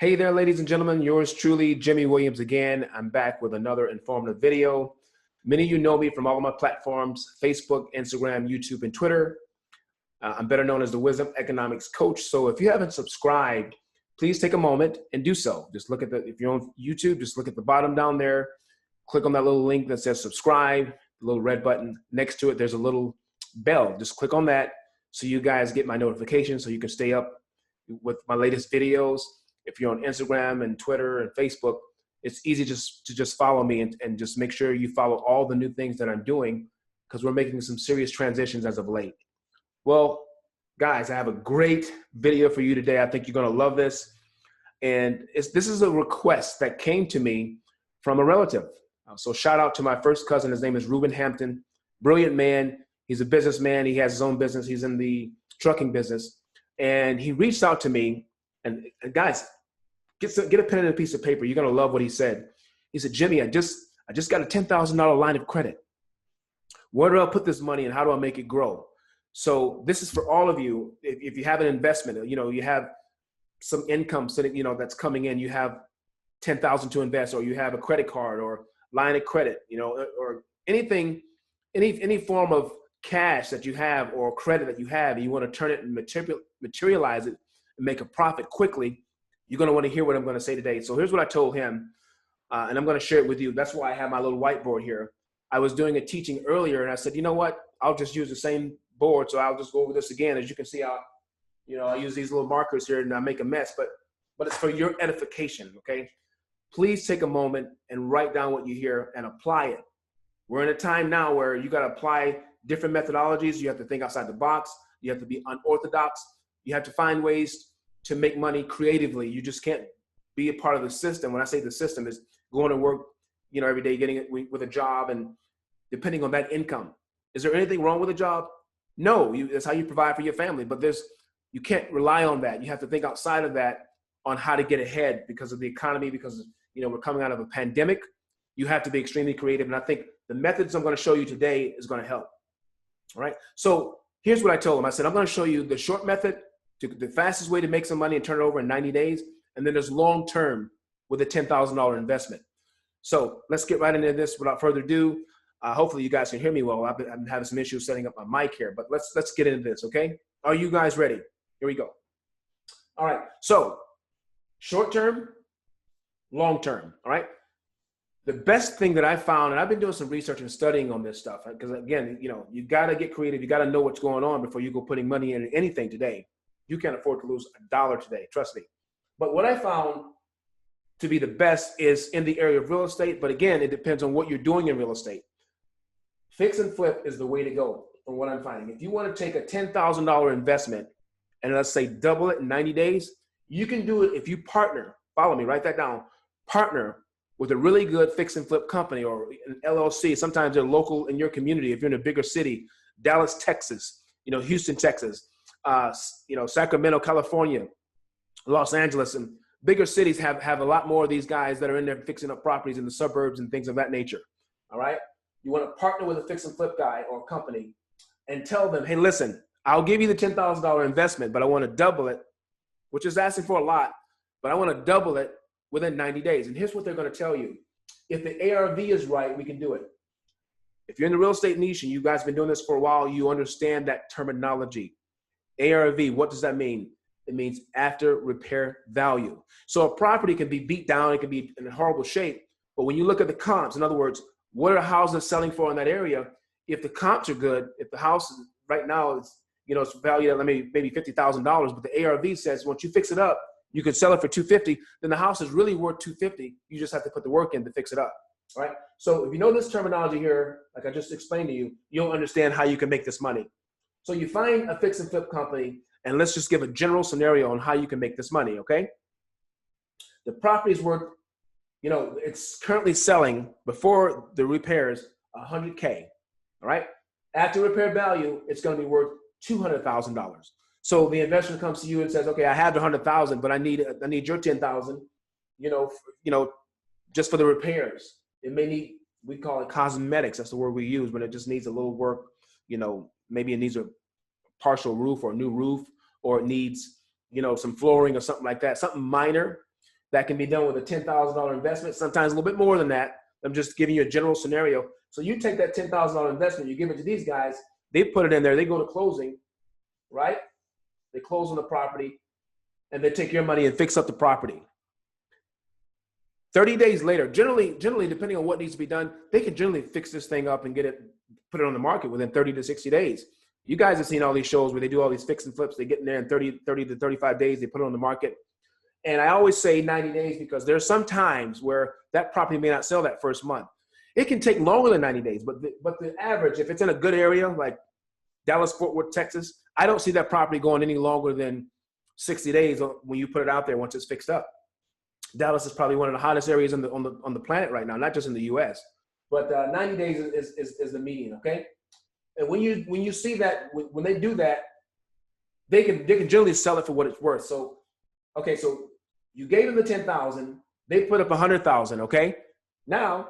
Hey there, ladies and gentlemen, yours truly, Jimmy Williams again. I'm back with another informative video. Many of you know me from all of my platforms, Facebook, Instagram, YouTube, and Twitter. I'm better known as the Wisdom Economics Coach. So if you haven't subscribed, please take a moment and do so. Just look at if you're on YouTube, just look at the bottom down there, click on that little link that says subscribe, the little red button. Next to it, there's a little bell. Just click on that so you guys get my notifications so you can stay up with my latest videos. If you're on Instagram and Twitter and Facebook, it's easy to just follow me and just make sure you follow all the new things that I'm doing because we're making some serious transitions as of late. Well, guys, I have a great video for you today. I think you're going to love this. And this is a request that came to me from a relative. So shout out to my first cousin. His name is Reuben Hampton. Brilliant man. He's a businessman. He has his own business. He's in the trucking business. And he reached out to me. And guys, get a pen and a piece of paper. You're going to love what he said. He said, Jimmy, I just got a $10,000 line of credit. Where do I put this money and how do I make it grow? So this is for all of you. If you have an investment, you have some income sitting, that's coming in, you have $10,000 to invest, or you have a credit card or line of credit, or anything, any form of cash that you have or credit that you have, and you want to turn it and materialize it and make a profit quickly, you're going to want to hear what I'm going to say today. So here's what I told him, and I'm going to share it with you. That's why I have my little whiteboard here. I was doing a teaching earlier, and I said, you know what? I'll just use the same board, so I'll just go over this again. As you can see, I use these little markers here, and I make a mess, but it's for your edification, okay? Please take a moment and write down what you hear and apply it. We're in a time now where you got to apply different methodologies. You have to think outside the box. You have to be unorthodox. You have to find ways to make money creatively. You just can't be a part of the system. When I say the system, is going to work, every day, getting it with a job and depending on that income. Is there anything wrong with a job? No, that's how you provide for your family. But you can't rely on that. You have to think outside of that on how to get ahead because of the economy, because we're coming out of a pandemic. You have to be extremely creative. And I think the methods I'm going to show you today is going to help. All right. So here's what I told him. I said, I'm going to show you the short method, the fastest way to make some money and turn it over in 90 days. And then there's long term with a $10,000 investment. So let's get right into this without further ado. Hopefully you guys can hear me well. I've been having some issues setting up my mic here, but let's get into this, okay? Are you guys ready? Here we go. All right. So short term, long term, all right? The best thing that I found, and I've been doing some research and studying on this stuff, because again, you got to get creative. You got to know what's going on before you go putting money in anything today. You can't afford to lose $1 today, trust me. But what I found to be the best is in the area of real estate. But again, it depends on what you're doing in real estate. Fix and flip is the way to go from what I'm finding. If you want to take a $10,000 investment and let's say double it in 90 days, you can do it if you partner. Follow me, write that down. Partner with a really good fix and flip company or an LLC. Sometimes they're local in your community. If you're in a bigger city, Dallas, Texas, Houston, Texas, Sacramento, California, Los Angeles, and bigger cities have a lot more of these guys that are in there fixing up properties in the suburbs and things of that nature. All right. You want to partner with a fix and flip guy or company and tell them, hey, listen, I'll give you the $10,000 investment, but I want to double it, which is asking for a lot, but I want to double it within 90 days. And here's what they're going to tell you. If the ARV is right, we can do it. If you're in the real estate niche and you guys have been doing this for a while, you understand that terminology. ARV, what does that mean? It means after repair value. So a property can be beat down, it can be in horrible shape, but when you look at the comps, in other words, what are houses selling for in that area? If the comps are good, if the house right now is, it's valued at maybe $50,000, but the ARV says once you fix it up, you can sell it for $250, then the house is really worth $250. You just have to put the work in to fix it up. All right. So if you know this terminology here, like I just explained to you, you'll understand how you can make this money. So you find a fix and flip company, and let's just give a general scenario on how you can make this money, okay? The property is worth, it's currently selling before the repairs $100K, all right? After repair value, it's going to be worth $200,000. So the investor comes to you and says, okay, I have the 100,000, but I need your 10,000, just for the repairs. It may need, we call it cosmetics. That's the word we use when it just needs a little work. Maybe it needs a partial roof or a new roof, or it needs, some flooring or something like that, something minor. that can be done with a $10,000 investment, sometimes a little bit more than that. I'm just giving you a general scenario. So you take that $10,000 investment, you give it to these guys, they put it in there, they go to closing, right? They close on the property, and they take your money and fix up the property. 30 days later, generally, depending on what needs to be done, they can generally fix this thing up and get it, put it on the market within 30 to 60 days. You guys have seen all these shows where they do all these fix and flips. They get in there in 30 to 35 days, they put it on the market. And I always say 90 days because there's some times where that property may not sell that first month. It can take longer than 90 days, but the average, if it's in a good area like Dallas, Fort Worth, Texas, I don't see that property going any longer than 60 days when you put it out there once it's fixed up. Dallas is probably one of the hottest areas on the planet right now, not just in the U.S. But 90 days is the median, okay? And when you see that, when they do that, they can generally sell it for what it's worth. So, okay, so you gave them the $10,000, they put up $100,000, okay? Now,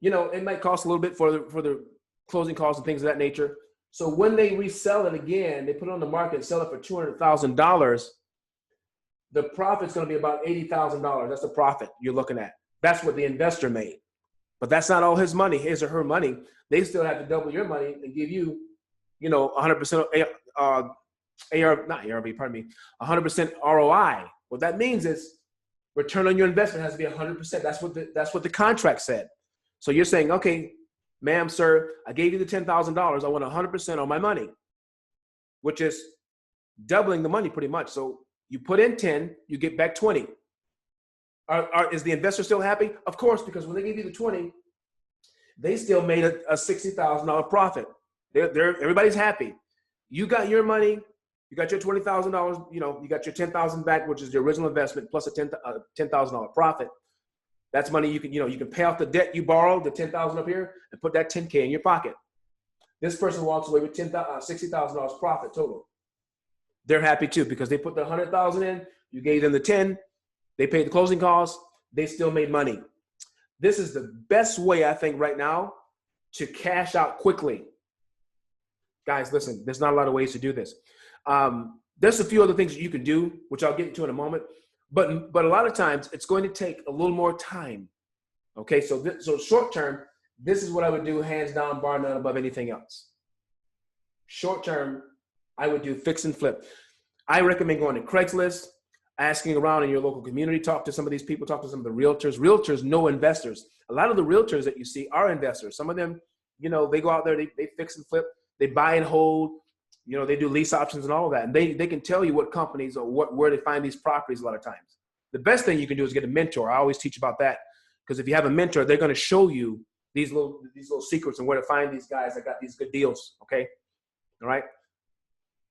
you know, it might cost a little bit for the closing costs and things of that nature. So when they resell it again, they put it on the market and sell it for $200,000. The profit's going to be about $80,000. That's the profit you're looking at. That's what the investor made. But that's not all his money, his or her money. They still have to double your money and give you, you know, 100% not ARV, pardon me, 100% ROI. What that means is return on your investment has to be 100%. That's what the contract said. So you're saying, okay, ma'am, sir, I gave you the $10,000. I want 100% on my money, which is doubling the money pretty much. So you put in 10, you get back 20. Is the investor still happy? Of course, because when they give you the 20, they still made a $60,000 profit. Everybody's happy. You got your money, you got your $20,000, you know, you got your $10,000 back, which is the original investment plus a $10,000 profit. That's money you can pay off the debt you borrowed, the $10,000 up here, and put that $10K in your pocket. This person walks away with $60,000 profit total. They're happy too because they put the $100,000 in, you gave them the 10, they paid the closing costs, they still made money. This is the best way, I think, right now to cash out quickly. Guys, listen, there's not a lot of ways to do this. There's a few other things that you can do, which I'll get into in a moment. But a lot of times it's going to take a little more time. Okay, so short term, this is what I would do, hands down, bar none, above anything else. Short term, I would do fix and flip. I recommend going to Craigslist, asking around in your local community, talk to some of these people, talk to some of the realtors. Realtors know investors. A lot of the realtors that you see are investors. Some of them, you know, they go out there, they fix and flip, they buy and hold, you know, they do lease options and all of that. And they can tell you what companies or where they find these properties a lot of times. The best thing you can do is get a mentor. I always teach about that because if you have a mentor, they're going to show you these little secrets and where to find these guys that got these good deals, okay? All right?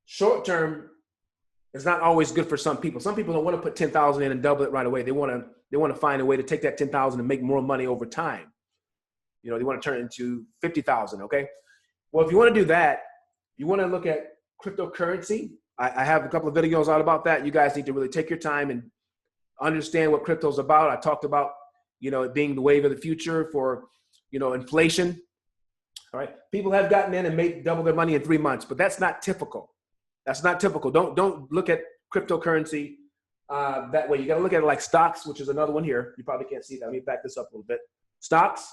Short term is not always good for some people. Some people don't want to put 10,000 in and double it right away. They want to find a way to take that 10,000 and make more money over time. You know, they want to turn it into 50,000, okay? Well, if you want to do that, you want to look at cryptocurrency. I have a couple of videos out about that. You guys need to really take your time and understand what crypto is about. I talked about, you know, it being the wave of the future for, you know, inflation. All right. People have gotten in and made double their money in 3 months, but that's not typical. That's not typical. Don't look at cryptocurrency that way. You got to look at it like stocks, which is another one here. You probably can't see that. Let me back this up a little bit. Stocks.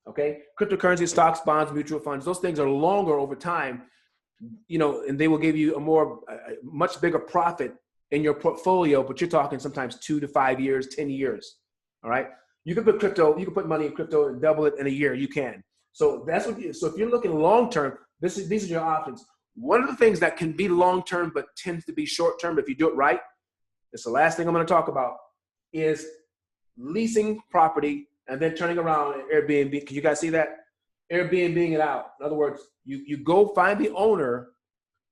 Okay. Cryptocurrency, stocks, bonds, mutual funds. Those things are longer over time, you know, and they will give you a much bigger profit in your portfolio, but you're talking sometimes 2 to 5 years, 10 years. All right. You can put money in crypto and double it in a year. You can. So so if you're looking long-term, these are your options. One of the things that can be long-term, but tends to be short-term if you do it right, it's the last thing I'm going to talk about, is leasing property and then turning around and Airbnb. Can you guys see that? Airbnb it out. In other words, you go find the owner,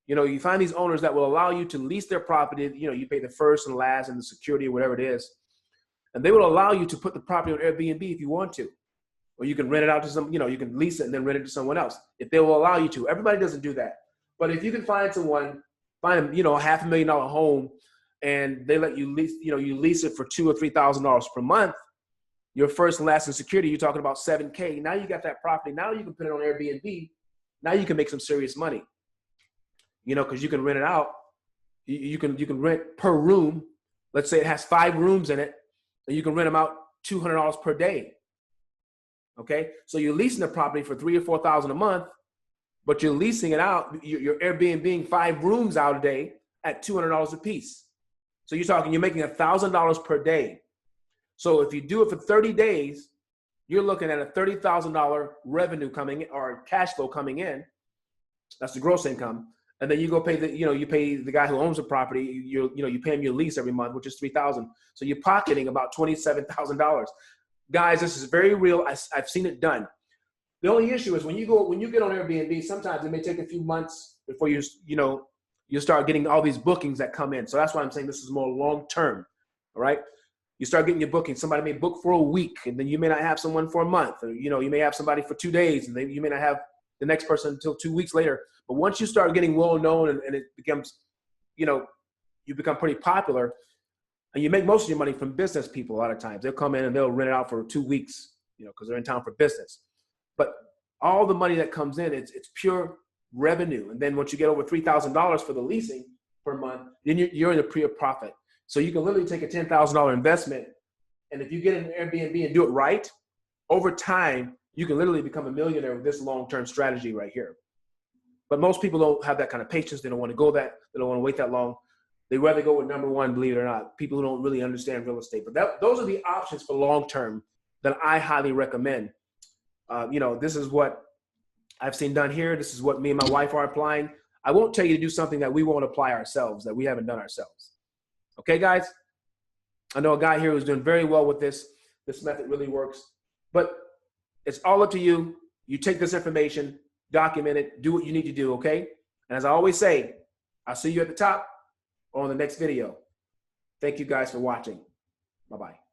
you know, you find these owners that will allow you to lease their property. You know, you pay the first and last and the security or whatever it is. And they will allow you to put the property on Airbnb if you want to. Or you can rent it out to some, you know, you can lease it and then rent it to someone else if they will allow you to. Everybody doesn't do that. But if you can find someone, you know, a $500,000 home and they let you lease, you know, you lease it for $2,000 or $3,000 per month, your first and last and security, you're talking about $7K. Now you got that property. Now you can put it on Airbnb. Now you can make some serious money, you know, because you can rent it out. You can rent per room Let's say it has 5 rooms in it, and you can rent them out $200 per day. Okay, so you're leasing the property for $3,000 or $4,000 a month, but you're leasing it out. You're Airbnb 5 rooms out a day at $200 a piece. So you're making $1,000 per day. So if you do it for 30 days, you're looking at a $30,000 revenue coming in, or cash flow coming in. That's the gross income. And then you go pay you pay the guy who owns the property. You pay him your lease every month, which is $3,000. So you're pocketing about $27,000. Guys, this is very real. I've seen it done. The only issue is when you get on Airbnb, sometimes it may take a few months before you start getting all these bookings that come in. So that's why I'm saying this is more long term. All right. You start getting your booking. Somebody may book for a week, and then you may not have someone for a month. Or, you may have somebody for 2 days, and then you may not have the next person until 2 weeks later. But once you start getting well known and it becomes, you become pretty popular, and you make most of your money from business people. A lot of times they'll come in and they'll rent it out for 2 weeks, because they're in town for business. But all the money that comes in, it's pure revenue. And then once you get over $3,000 for the leasing per month, then you're in a pure profit. So you can literally take a $10,000 investment, and if you get an Airbnb and do it right, over time, you can literally become a millionaire with this long-term strategy right here. But most people don't have that kind of patience. They don't want to go that. They don't want to wait that long. They rather go with number one, believe it or not, people who don't really understand real estate. But those are the options for long-term that I highly recommend. This is what I've seen done here. This is what me and my wife are applying. I won't tell you to do something that we won't apply ourselves, that we haven't done ourselves. Okay, guys? I know a guy here who's doing very well with this. This method really works. But it's all up to you. You take this information, document it, do what you need to do, okay? And as I always say, I'll see you at the top or on the next video. Thank you guys for watching. Bye-bye.